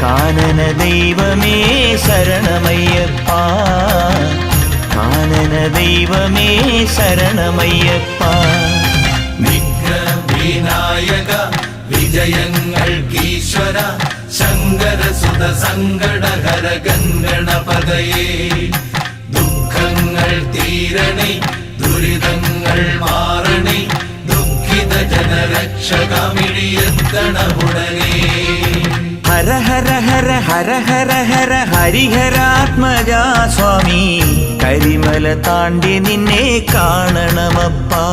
കാനന ദൈവമേ ശരണമയ്യപ്പ, കാനന ദൈവമേ ശരണമയ്യപ്പ. വിഘ്നവിനായക വിജയങ്ങൾക്കീശ്വര ശങ്കരസുത സങ്കടഹര ഗംഗണപതയേ. ദുഃഖങ്ങൾ തീരണേ ദുരിതങ്ങൾ മാറണേ ദുഃഖിത ജനരക്ഷകമിഴിയെത്തണമുടനേ. ഹര ഹര ഹര ഹര ഹര ഹര ഹരിഹരാത്മജാ സ്വാമി, കരിമല താണ്ടി നിന്നെ കാണണമപ്പാ.